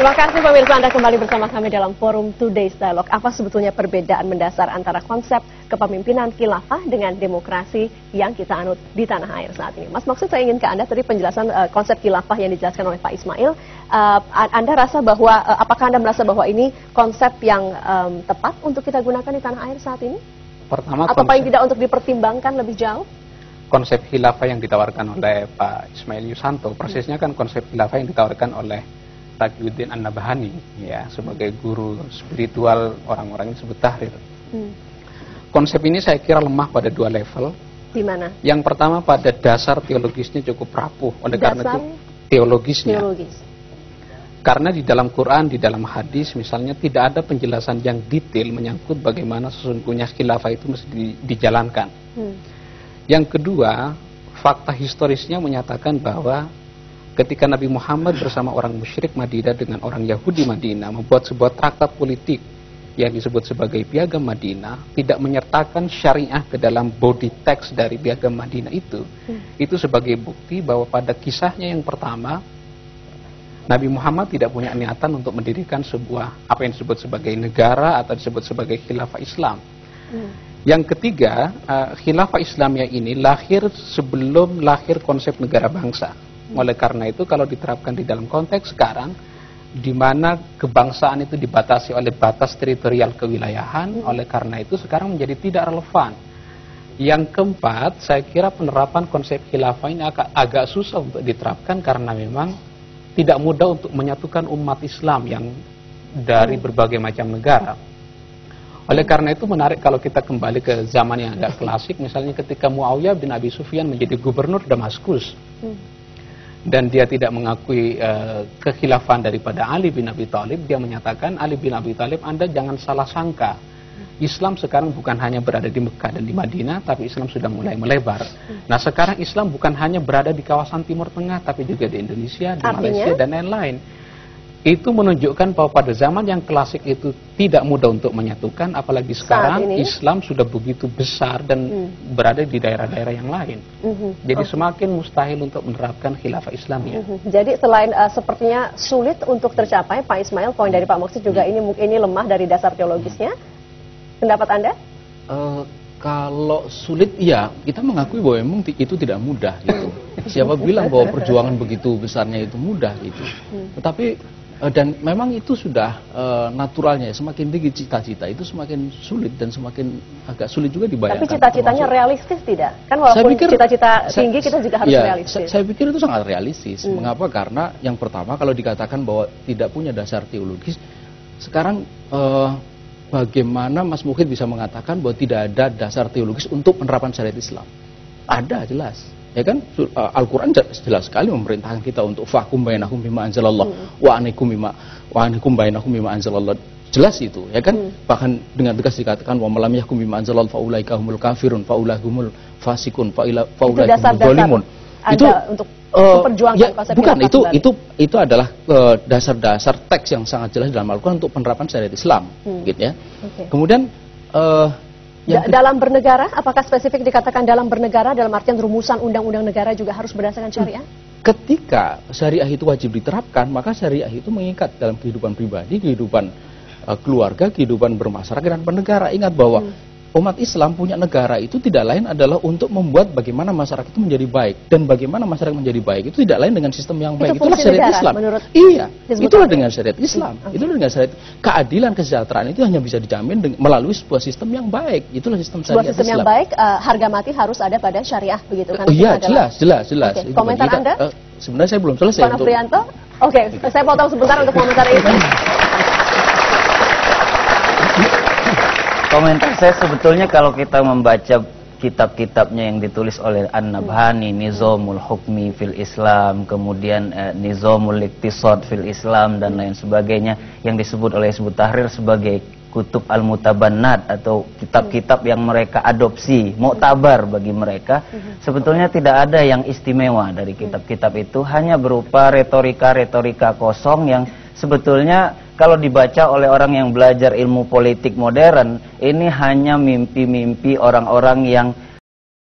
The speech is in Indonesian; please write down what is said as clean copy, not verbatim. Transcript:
Terima kasih pemirsa, Anda kembali bersama kami dalam Forum Today's Dialogue. Apa sebetulnya perbedaan mendasar antara konsep kepemimpinan khilafah dengan demokrasi yang kita anut di tanah air saat ini? Mas Maksud, saya ingin ke Anda tadi penjelasan konsep khilafah yang dijelaskan oleh Pak Ismail. Anda rasa bahwa, apakah Anda merasa bahwa ini konsep yang tepat untuk kita gunakan di tanah air saat ini? Pertama, atau paling tidak untuk dipertimbangkan lebih jauh? Konsep khilafah yang ditawarkan oleh Pak Ismail Yusanto, persisnya kan konsep khilafah yang ditawarkan oleh Taqiyuddin An-Nabhani, ya, sebagai guru spiritual orang-orang yang disebut Tahrir. Konsep ini saya kira lemah pada dua level. Di mana? Yang pertama pada dasar teologisnya cukup rapuh, oleh karena itu teologisnya. Karena di dalam Quran, di dalam hadis misalnya tidak ada penjelasan yang detail menyangkut bagaimana sesungguhnya khilafah itu mesti dijalankan. Yang kedua, fakta historisnya menyatakan bahwa ketika Nabi Muhammad bersama orang musyrik Madinah dengan orang Yahudi Madinah membuat sebuah traktat politik yang disebut sebagai Piagam Madinah, tidak menyertakan syariah ke dalam body text dari Piagam Madinah itu sebagai bukti bahwa pada kisahnya yang pertama, Nabi Muhammad tidak punya niatan untuk mendirikan sebuah apa yang disebut sebagai negara atau disebut sebagai khilafah Islam. Yang ketiga, khilafah Islamnya ini lahir sebelum lahir konsep negara bangsa. Oleh karena itu kalau diterapkan di dalam konteks sekarang, di mana kebangsaan itu dibatasi oleh batas teritorial kewilayahan, oleh karena itu sekarang menjadi tidak relevan. Yang keempat, saya kira penerapan konsep khilafah ini agak susah untuk diterapkan karena memang tidak mudah untuk menyatukan umat Islam yang dari berbagai macam negara. Oleh karena itu menarik kalau kita kembali ke zaman yang agak klasik, misalnya ketika Muawiyah bin Abi Sufyan menjadi gubernur Damaskus. Dan dia tidak mengakui kekhilafan daripada Ali bin Abi Thalib, dia menyatakan, Ali bin Abi Thalib, Anda jangan salah sangka. Islam sekarang bukan hanya berada di Mekah dan di Madinah, tapi Islam sudah mulai melebar. Nah sekarang Islam bukan hanya berada di kawasan Timur Tengah, tapi juga di Indonesia, di Malaysia, dan lain-lain. Itu menunjukkan bahwa pada zaman yang klasik itu tidak mudah untuk menyatukan, apalagi sekarang Islam sudah begitu besar dan berada di daerah-daerah yang lain. Jadi semakin mustahil untuk menerapkan khilafah Islamiyah. Jadi selain sepertinya sulit untuk tercapai, Pak Ismail, poin dari Pak Maksud juga ini lemah dari dasar teologisnya. Pendapat Anda? Kalau sulit, ya kita mengakui bahwa memang itu tidak mudah gitu. Siapa bilang bahwa perjuangan begitu besarnya itu mudah gitu. Tetapi dan memang itu sudah naturalnya, semakin tinggi cita-cita itu semakin sulit dan semakin agak sulit juga dibayangkan. Tapi cita-citanya realistis tidak? Kan walaupun cita-cita tinggi kita juga harus realistis. Saya pikir itu sangat realistis. Mengapa? Karena yang pertama kalau dikatakan bahwa tidak punya dasar teologis, sekarang bagaimana Mas Mukhid bisa mengatakan bahwa tidak ada dasar teologis untuk penerapan syariat Islam? Ada, jelas. Ya kan, Al-Quran jelas sekali memerintahkan kita untuk fahkum bainakum bima anzalallah wa anikum bainakum bima anzalallah. Jelas itu, ya kan? Bahkan dengan tegas dikatakan wa malam yahkum bima anzalallah fa ulaika humul kafirun fa ulaika humul fasikun fa ulaika humul zalimun. Itu untuk memperjuangkan konsep bukan itu adalah dasar-dasar teks yang sangat jelas dalam Al-Quran untuk penerapan syariat Islam, gitu ya. Kemudian dalam bernegara, apakah spesifik dikatakan dalam bernegara dalam artian rumusan undang-undang negara juga harus berdasarkan syariah? Ketika syariah itu wajib diterapkan, maka syariah itu mengikat dalam kehidupan pribadi, kehidupan keluarga, kehidupan bermasyarakat dan bernegara. Ingat bahwa umat Islam punya negara itu tidak lain adalah untuk membuat bagaimana masyarakat itu menjadi baik, dan bagaimana masyarakat menjadi baik itu tidak lain dengan sistem yang baik. Itulah syariat Islam. Iya, itulah dengan syariat Islam. Itulah dengan syariat keadilan, kesejahteraan itu hanya bisa dijamin melalui sebuah sistem yang baik. Itulah sistem syariat Islam. Sebuah sistem yang baik, harga mati harus ada pada syariah, begitu kan? Iya, jelas. Komentar Anda? Sebenarnya saya belum selesai. Pak Nofrianto? Oke, saya potong sebentar untuk komentar itu. Komentar saya sebetulnya kalau kita membaca kitab-kitabnya yang ditulis oleh An-Nabhani, Nizamul Hukmi fil Islam, kemudian Nizamul Iqtisad fil Islam dan lain sebagainya yang disebut oleh Hizbut Tahrir sebagai Kutub Al-Mutabannat atau kitab-kitab yang mereka adopsi, muktabar bagi mereka, sebetulnya tidak ada yang istimewa dari kitab-kitab itu, hanya berupa retorika-retorika kosong yang sebetulnya kalau dibaca oleh orang yang belajar ilmu politik modern, ini hanya mimpi-mimpi orang-orang yang